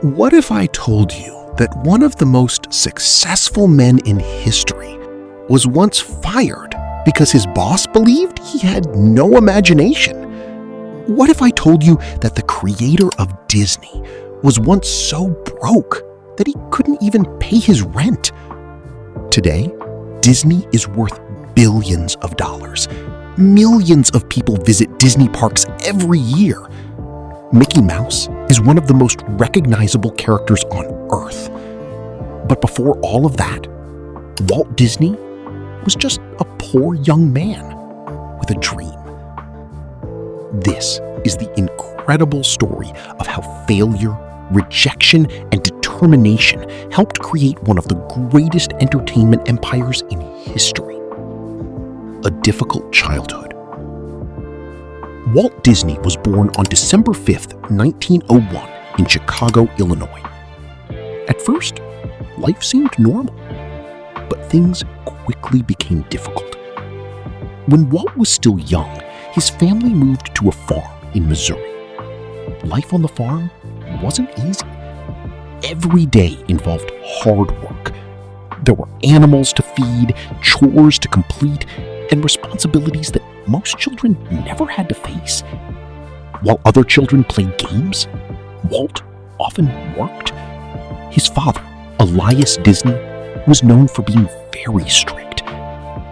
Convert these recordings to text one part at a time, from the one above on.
What if I told you that one of the most successful men in history was once fired because his boss believed he had no imagination? What if I told you that the creator of Disney was once so broke that he couldn't even pay his rent? Today, Disney is worth billions of dollars. Millions of people visit Disney parks every year. Mickey Mouse is one of the most recognizable characters on Earth. But before all of that, Walt Disney was just a poor young man with a dream. This is the incredible story of how failure, rejection, and determination helped create one of the greatest entertainment empires in history. A difficult childhood. Walt Disney was born on December 5th, 1901 in Chicago, Illinois. At first, life seemed normal, but things quickly became difficult. When Walt was still young, his family moved to a farm in Missouri. Life on the farm wasn't easy. Every day involved hard work. There were animals to feed, chores to complete, and responsibilities that most children never had to face. While other children played games, Walt often worked. His father, Elias Disney, was known for being very strict.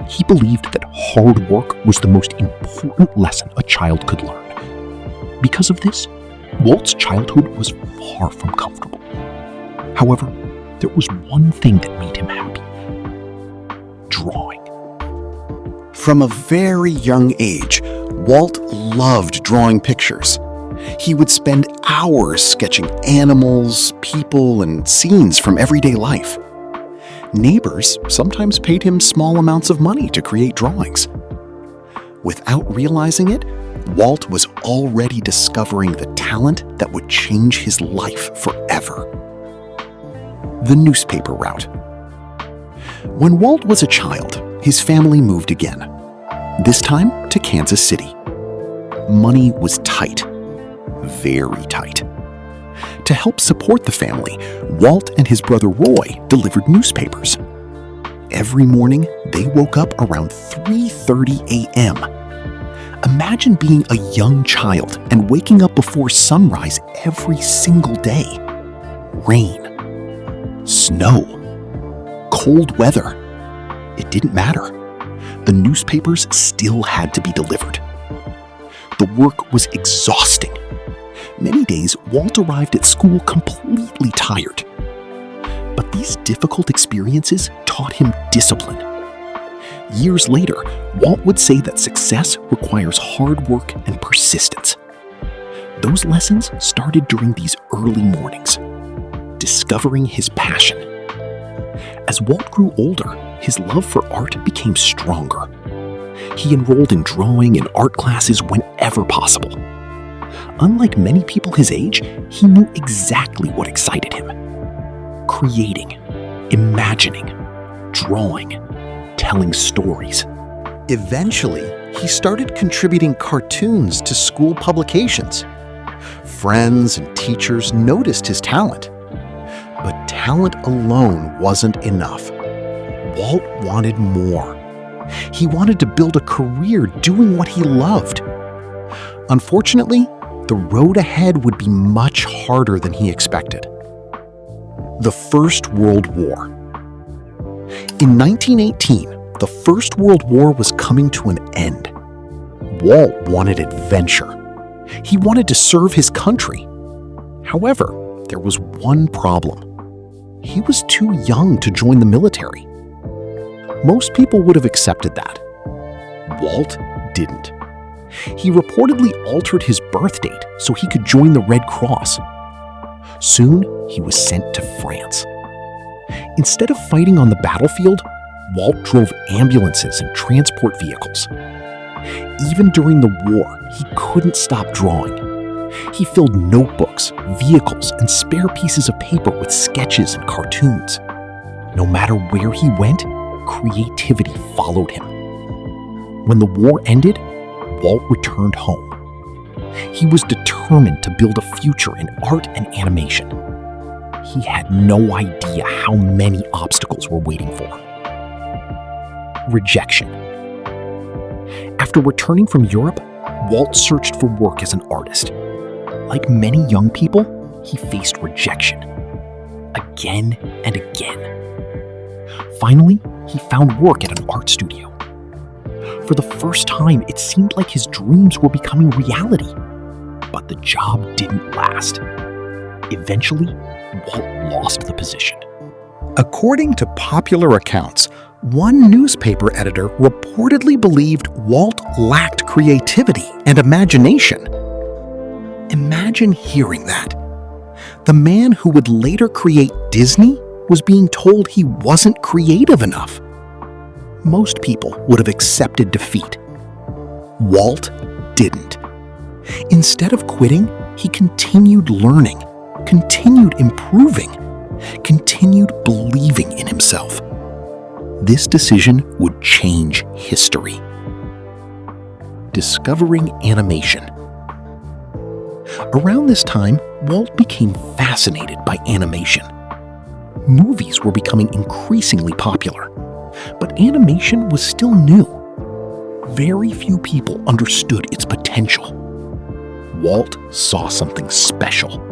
He believed that hard work was the most important lesson a child could learn. Because of this, Walt's childhood was far from comfortable. However, there was one thing that made him happy: drawing. From a very young age, Walt loved drawing pictures. He would spend hours sketching animals, people, and scenes from everyday life. Neighbors sometimes paid him small amounts of money to create drawings. Without realizing it, Walt was already discovering the talent that would change his life forever. The newspaper route. When Walt was a child, his family moved again, this time to Kansas City. Money was tight, very tight. To help support the family, Walt and his brother Roy delivered newspapers. Every morning, they woke up around 3:30 a.m. Imagine being a young child and waking up before sunrise every single day. Rain, snow, cold weather. It didn't matter. The newspapers still had to be delivered. The work was exhausting. Many days, Walt arrived at school completely tired. But these difficult experiences taught him discipline. Years later, Walt would say that success requires hard work and persistence. Those lessons started during these early mornings, discovering his passion. As Walt grew older, his love for art became stronger. He enrolled in drawing and art classes whenever possible. Unlike many people his age, he knew exactly what excited him: creating, imagining, drawing, telling stories. Eventually, he started contributing cartoons to school publications. Friends and teachers noticed his talent. But talent alone wasn't enough. Walt wanted more. He wanted to build a career doing what he loved. Unfortunately, the road ahead would be much harder than he expected. The First World War. In 1918, the First World War was coming to an end. Walt wanted adventure. He wanted to serve his country. However, there was one problem. He was too young to join the military. Most people would have accepted that. Walt didn't. He reportedly altered his birth date so he could join the Red Cross. Soon, he was sent to France. Instead of fighting on the battlefield, Walt drove ambulances and transport vehicles. Even during the war, he couldn't stop drawing. He filled notebooks, vehicles, and spare pieces of paper with sketches and cartoons. No matter where he went, creativity followed him. When the war ended, Walt returned home. He was determined to build a future in art and animation. he had no idea how many obstacles were waiting for him. Rejection. After returning from Europe, Walt searched for work as an artist. Like many young people, he faced rejection. Again and again. Finally, he found work at an art studio. For the first time, it seemed like his dreams were becoming reality. But the job didn't last. Eventually, Walt lost the position. According to popular accounts, one newspaper editor reportedly believed Walt lacked creativity and imagination. Imagine hearing that. The man who would later create Disney was being told he wasn't creative enough. Most people would have accepted defeat. Walt didn't. Instead of quitting, he continued learning, continued improving, continued believing in himself. This decision would change history. Discovering animation. Around this time, Walt became fascinated by animation. Movies were becoming increasingly popular, but animation was still new. Very few people understood its potential. Walt saw something special.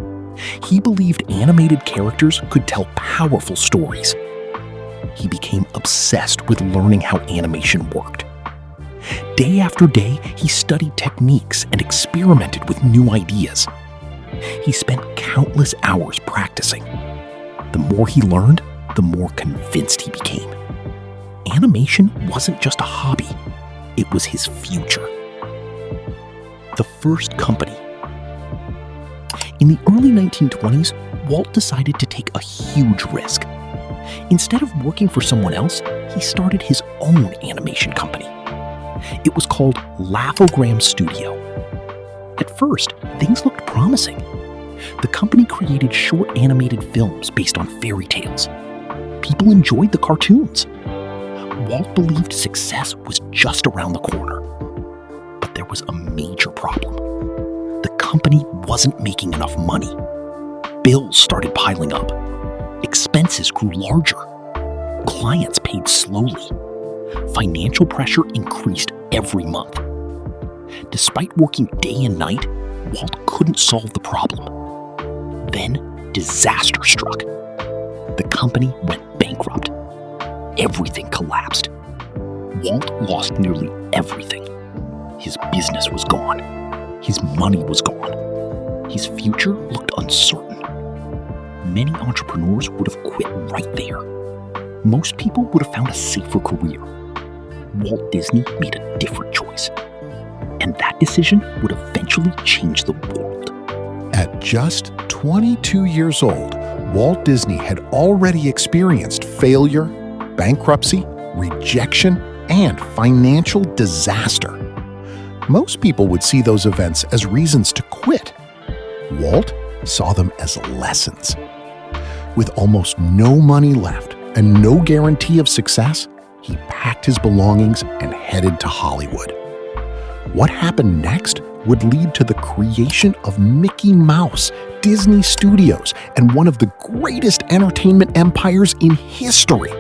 He believed animated characters could tell powerful stories. He became obsessed with learning how animation worked. Day after day, he studied techniques and experimented with new ideas. He spent countless hours practicing. The more he learned, the more convinced he became. Animation wasn't just a hobby, it was his future. The first company. In the early 1920s, Walt decided to take a huge risk. Instead of working for someone else, he started his own animation company. It was called Laugh-O-Gram Studio. At first, things looked promising. The company created short animated films based on fairy tales. People enjoyed the cartoons. Walt believed success was just around the corner. But there was a major problem. The company wasn't making enough money. Bills started piling up. Expenses grew larger. Clients paid slowly. Financial pressure increased every month. Despite working day and night, Walt couldn't solve the problem. Then, disaster struck. The company went bankrupt. Everything collapsed. Walt lost nearly everything. His business was gone. His money was gone. His future looked uncertain. Many entrepreneurs would have quit right there. Most people would have found a safer career. Walt Disney made a different choice. And that decision would eventually change the world. At just 22 years old, Walt Disney had already experienced failure, bankruptcy, rejection, and financial disaster. Most people would see those events as reasons to quit. Walt saw them as lessons. With almost no money left and no guarantee of success, he packed his belongings and headed to Hollywood. What happened next would lead to the creation of Mickey Mouse, Disney Studios, and one of the greatest entertainment empires in history.